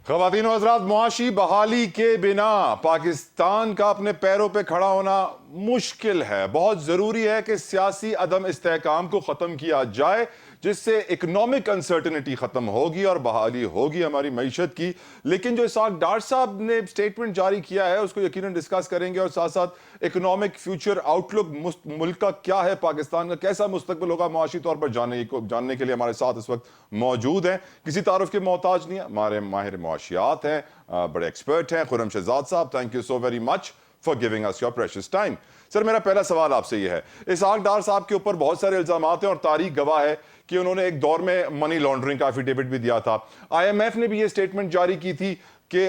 ख़वातीन व हज़रात, मुआशी बहाली के बिना पाकिस्तान का अपने पैरों पे खड़ा होना मुश्किल है। बहुत ज़रूरी है कि सियासी अदम इस्तेहकाम को ख़त्म किया जाए, जिससे इकनॉमिक अनसर्टनिटी ख़त्म होगी और बहाली होगी हमारी मईशत की। लेकिन जो इसहाक डार साहब ने स्टेटमेंट जारी किया है उसको यकीनन डिस्कस करेंगे, और साथ साथ इकनॉमिक फ्यूचर आउटलुक मुल्क का क्या है, पाकिस्तान का कैसा मुस्तकबिल होगा मुआशी तौर पर जानने के लिए हमारे साथ इस वक्त मौजूद हैं। किसी तारुफ के मोहताज नहीं है, हमारे माहिर मुआशियात हैं, बड़े एक्सपर्ट हैं, खुर्रम शहजाद साहब। Thank you so very much for giving us your precious time. Sir, मेरा पहला सवाल आपसे ये है, इसहाक डार साहब के ऊपर बहुत सारे इल्जामात हैं और तारीख गवाह है कि उन्होंने एक दौर में मनी लॉन्ड्रिंग का एफिडेविट भी दिया था। IMF ने भी ये स्टेटमेंट जारी की थी कि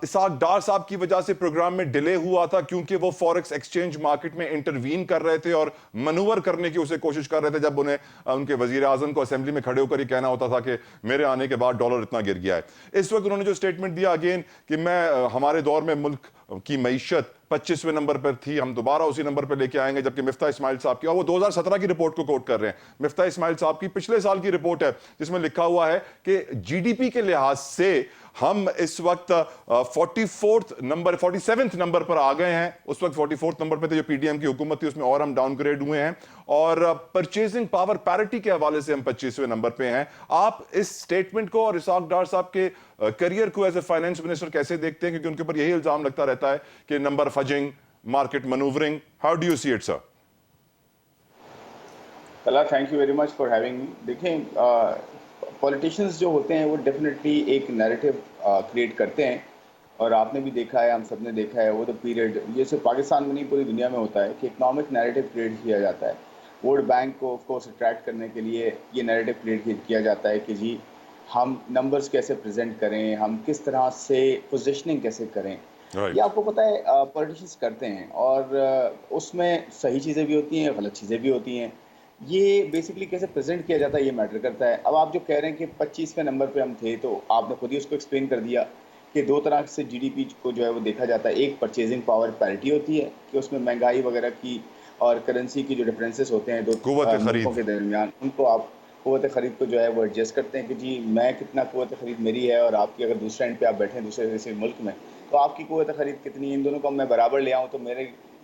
इसहाक डार साहब की वजह से प्रोग्राम में डिले हुआ था, क्योंकि वो फॉरेक्स एक्सचेंज मार्केट में इंटरवीन कर रहे थे और मनूवर करने की उसे कोशिश कर रहे थे, जब उन्हें उनके वजीर आजम को असेंबली में खड़े होकर ये कहना होता था कि मेरे आने के बाद डॉलर इतना गिर गया है। इस वक्त उन्होंने जो स्टेटमेंट दिया अगेन कि मैं हमारे दौर में मुल्क की मईशत 25वें नंबर पर थी, हम दोबारा उसी नंबर पर लेके आएंगे, जबकि मिफ्ता इस्माइल साहब की, और वो 2017 की रिपोर्ट को कोट कर रहे हैं, मिफ्ता इस्माइल साहब की पिछले साल की रिपोर्ट है, जिसमें लिखा हुआ है कि GDP के लिहाज से हम इस वक्त 47th नंबर पर आ गए हैं। उस वक्त 44th नंबर पे थे, जो PDM की हुकूमत थी उसमें और हम डाउनग्रेड हुए हैं, और परचेजिंग पावर पैरिटी के हवाले से हम 25वें नंबर पे हैं। आप इस स्टेटमेंट को और इसहाक डार साहब के करियर को एज ए फाइनेंस मिनिस्टर कैसे देखते हैं, क्योंकि उनके ऊपर यही इल्जाम लगता रहता है कि number fudging, market manoeuvring. How do you see it sir? Thank you very much for having me. देखें, पॉलिटिशियंस जो होते हैं वो डेफिनेटली एक नैरेटिव क्रिएट करते हैं, और आपने भी देखा है, हम सब ने देखा है, वो द पीरियड, ये सिर्फ पाकिस्तान में नहीं पूरी दुनिया में होता है कि इकनॉमिक नैरेटिव क्रिएट किया जाता है। वर्ल्ड बैंक को ऑफ कोर्स अट्रैक्ट करने के लिए ये नैरेटिव क्रिएट किया जाता है कि जी हम नंबर्स कैसे प्रेजेंट करें, हम किस तरह से पोजिशनिंग कैसे करें। ये आपको पता है पॉलिटिशियंस करते हैं, और उसमें सही चीज़ें भी होती हैं, गलत चीज़ें भी होती हैं। ये बेसिकली कैसे प्रेजेंट किया जाता है ये मैटर करता है। अब आप जो कह रहे हैं कि 25वें नंबर पे हम थे, तो आपने खुद ही उसको एक्सप्लेन कर दिया कि दो तरह से GDP को जो है वो देखा जाता है। एक परचेजिंग पावर पैरिटी होती है कि उसमें महंगाई वगैरह की और करेंसी की जो डिफरेंसेस होते हैं दो मुल्कों के दरमियान, उनको आप क़ुव्वत ख़रीद को जो है वो एडजस्ट करते हैं कि जी मैं कितना क़ुव्वत ख़रीद मेरी है, और आपकी अगर दूसरे एंड पे आप बैठे हैं दूसरे किसी मुल्क में, तो आपकी क़ुव्वत ख़रीद कितनी है, इन दोनों को मैं बराबर ले आऊँ तो मेरे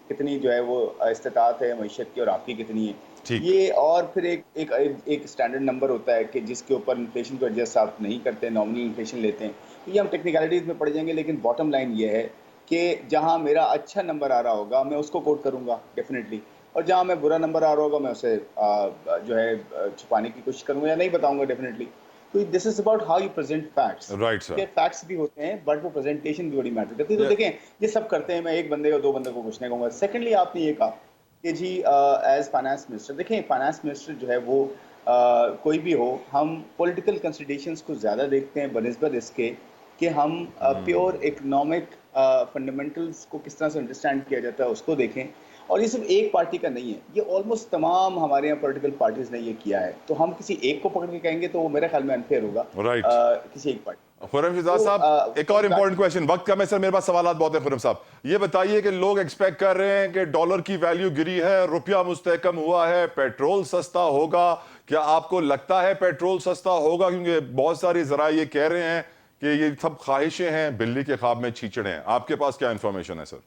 कितनी जो है वो इस्तिताअत है मईशत की और आपकी कितनी है। ये और फिर एक स्टैंडर्ड नंबर होता है कि जिसके ऊपर इन्फ्लेशन को एडजस्ट आप नहीं करते, नॉमिनल इन्फ्लेशन लेते हैं। तो ये हम टेक्निकलिटीज़ में पड़ जाएंगे, लेकिन बॉटम लाइन ये है कि जहाँ मेरा अच्छा नंबर आ रहा होगा मैं उसको कोट करूँगा डेफिनेटली, और जहाँ मैं बुरा नंबर आ रहा होगा मैं उसे जो है छुपाने की कोशिश करूँगा या नहीं बताऊँगा डेफिनेटली। तो this is about how you present facts. Right sir, facts भी होते हैं बट वो प्रेजेंटेशन भी बड़ी मैटर करती है। तो देखें, ये सब करते हैं, मैं एक बंदे को दो बंदे को पूछने कहूँगा। सेकेंडली, आपने ये कहा कि जी एज फाइनेंस मिनिस्टर, देखें फाइनेंस मिनिस्टर जो है वो कोई भी हो, हम पॉलिटिकल कंसिडरेशंस को ज़्यादा देखते हैं बनिस्बत इसके कि हम प्योर इकोनॉमिक फंडामेंटल्स को किस तरह से अंडरस्टैंड किया जाता है उसको देखें। और ये सिर्फ एक पार्टी का नहीं है, ये ऑलमोस्ट तमाम हमारे यहाँ पॉलिटिकल पार्टीज ने ये किया है। तो हम किसी एक को पकड़ के कहेंगे तो वो मेरे ख्याल में अनफेयर होगा। राइट, किसी एक पार्टी। खुर्रम शहजाद साहब, एक और इंपॉर्टेंट क्वेश्चन, वक्त कम है सर, मेरे पास सवालात बहुत हैं। खुर्रम साहब, ये बताइए कि लोग एक्सपेक्ट कर रहे हैं कि डॉलर की वैल्यू गिरी है, रुपया मुस्तहकम हुआ है, पेट्रोल सस्ता होगा। क्या आपको लगता है पेट्रोल सस्ता होगा? क्योंकि बहुत सारी जरा ये कह रहे हैं कि ये सब ख्वाहिशें हैं, बिल्ली के ख्वाब में छींचड़े हैं। आपके पास क्या इंफॉर्मेशन है सर?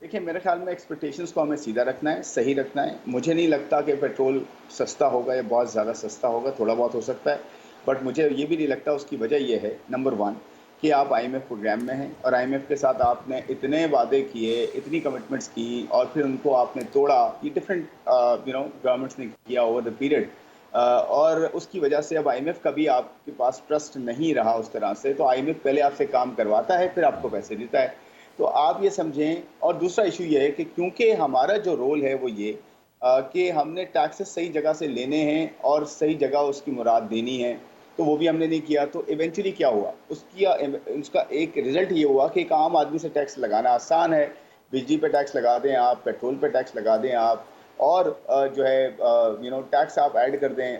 देखिए, मेरे ख्याल में एक्सपेक्टेशंस को हमें सीधा रखना है, सही रखना है। मुझे नहीं लगता कि पेट्रोल सस्ता होगा या बहुत ज़्यादा सस्ता होगा, थोड़ा बहुत हो सकता है, बट मुझे ये भी नहीं लगता। उसकी वजह यह है, नंबर 1, कि आप IMF प्रोग्राम में हैं, और IMF के साथ आपने इतने वादे किए, इतनी कमिटमेंट्स की, और फिर उनको आपने तोड़ा। ये डिफरेंट गवर्नमेंट्स ने किया ओवर द पीरियड, और उसकी वजह से अब IMF का भी आपके पास ट्रस्ट नहीं रहा उस तरह से। तो IMF पहले आपसे काम करवाता है, फिर आपको पैसे देता है। तो आप ये समझें। और दूसरा इशू ये है कि क्योंकि हमारा जो रोल है वो ये कि हमने टैक्सेस सही जगह से लेने हैं और सही जगह उसकी मुराद देनी है, तो वो भी हमने नहीं किया। तो इवेंचुअली क्या हुआ, उसका एक रिजल्ट ये हुआ कि एक आम आदमी से टैक्स लगाना आसान है। बिजली पे टैक्स लगा दें आप, पेट्रोल पे टैक्स लगा दें आप, और जो है टैक्स आप ऐड कर दें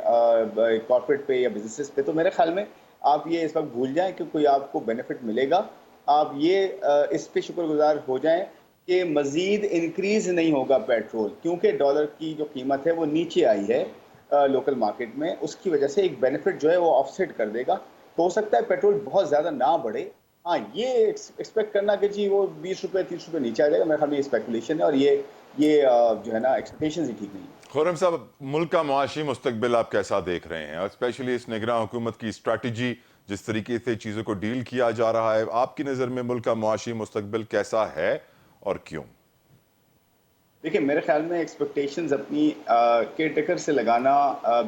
कॉर्पोरेट पे या बिजनेसेस पे। तो मेरे ख्याल में आप ये इस वक्त भूल जाएं कि कोई आपको बेनिफिट मिलेगा। आप ये इस पे शुक्रगुजार हो जाएं कि मज़ीद इंक्रीज़ नहीं होगा पेट्रोल, क्योंकि डॉलर की जो कीमत है वो नीचे आई है लोकल मार्केट में। उसकी वजह से एक बेनिफिट जो है वो ऑफसेट कर देगा। ہو سکتا ہے پیٹرول بہت زیادہ نہ بڑھے. ہاں یہ ایکسپیکٹ کرنا کہ جی وہ 20 روپے 30 روپے نیچے آ جائے گا، میرے خیال میں یہ اسپیکولیشن ہے، اور یہ جو ہے نا ایکسپیکٹیشنز ہی ٹھیک نہیں ہے. خرم صاحب، ملک کا معاشی مستقبل آپ کیسا دیکھ رہے ہیں، اور اسپیشلی اس نگراں حکومت کی اسٹریٹجی، جس طریقے سے چیزوں کو ڈیل کیا جا رہا ہے، آپ کی نظر میں ملک کا معاشی مستقبل کیسا ہے اور کیوں؟ دیکھیں میرے خیال میں ایکسپیکٹیشنز اپنی کیئر ٹیکر سے لگانا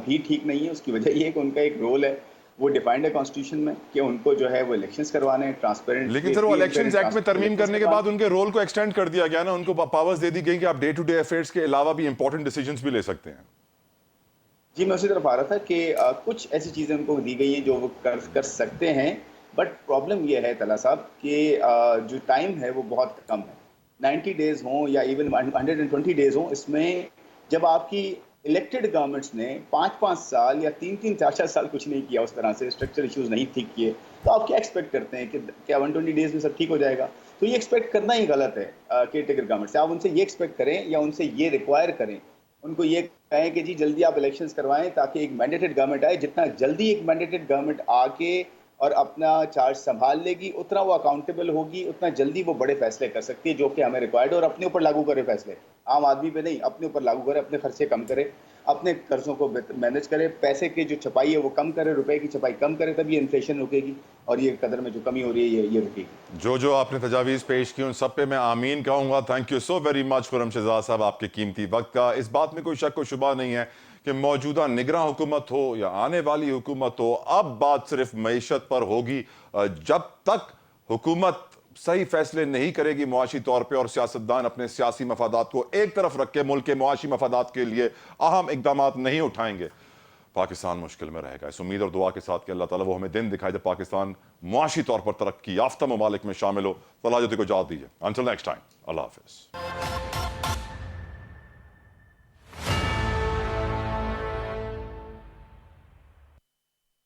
بھی ٹھیک نہیں ہے. اس کی وجہ یہ ہے کہ ان کا ایک رول ہے، وہ ڈیفائنڈ ہے کانسٹیٹیوشن میں، کہ ان کو جو ہے وہ الیکشنز کروانے ہیں، ٹرانسپیرنٹ لیکن سر وہ free and fair elections act میں ترمیم الیکشنز کرنے کے کروانے بعد ان کے رول کو ایکسٹینڈ کر دیا گیا نا، ان کو پاورز دے دی گئی کہ آپ ڈے ٹو ڈے افیئرس کے علاوہ بھی امپورٹنٹ ڈیسیجنز بھی لے سکتے ہیں. جی میں اسی طرف آ رہا تھا کہ کچھ ایسی چیزیں ان کو دی گئی ہیں جو وہ کر سکتے ہیں، بٹ پرابلم یہ ہے طلحہ صاحب کہ جو ٹائم ہے وہ بہت کم ہے. 90 ڈیز ہوں یا ایون 120 ڈیز ہوں، اس میں جب آپ کی الیکٹڈ گورنمنٹس نے 5 سال یا 3 4 سال کچھ نہیں کیا، اس طرح سے اسٹرکچر ایشوز نہیں ٹھیک کیے، تو آپ کیا ایکسپیکٹ کرتے ہیں کہ کیا 120 ڈیز میں سب ٹھیک ہو جائے گا؟ تو یہ ایکسپیکٹ کرنا ہی غلط ہے کیئر ٹیکر گورنمنٹ سے. آپ ان سے یہ ایکسپیکٹ کریں یا ان سے یہ ریکوائر کریں، ان کو یہ کہیں کہ جی جلدی آپ الیکشنز کروائیں تاکہ ایک مینڈیٹڈ گورنمنٹ آئے. جتنا جلدی ایک مینڈیٹڈ گورنمنٹ آ کے اور اپنا چارج سنبھال لے گی، اتنا وہ اکاؤنٹیبل ہوگی، اتنا جلدی وہ بڑے فیصلے کر سکتی ہے جو کہ ہمیں ریکوائرڈ ہے. اور اپنے اوپر لاگو کرے فیصلے، عام آدمی پہ نہیں، اپنے اوپر لاگو کرے، اپنے خرچے کم کرے، اپنے قرضوں کو مینیج کرے، پیسے کی جو چھپائی ہے وہ کم کرے، روپے کی چھپائی کم کرے، تب یہ انفلیشن رکے گی اور یہ قدر میں جو کمی ہو رہی ہے یہ رکے گی. جو آپ نے تجاویز پیش کی ان سب پہ میں آمین کہوں گا. Thank you so very much Khurram Shahzad صاحب آپ کے قیمتی وقت کا. اس بات میں کوئی شک و شبہ نہیں ہے کہ موجودہ نگراں حکومت ہو یا آنے والی حکومت ہو، اب بات صرف معیشت پر ہوگی. جب تک حکومت صحیح فیصلے نہیں کرے گی معاشی طور پہ، اور سیاستدان اپنے سیاسی مفادات کو ایک طرف رکھ کے ملک کے معاشی مفادات کے لیے اہم اقدامات نہیں اٹھائیں گے، پاکستان مشکل میں رہے گا. اس امید اور دعا کے ساتھ کہ اللہ تعالیٰ وہ ہمیں دن دکھائے جب پاکستان معاشی طور پر ترقی یافتہ ممالک میں شامل ہو. تو اللہ جو کو اجازت دیجیے. انٹل نیکسٹ ٹائم، اللہ حافظ.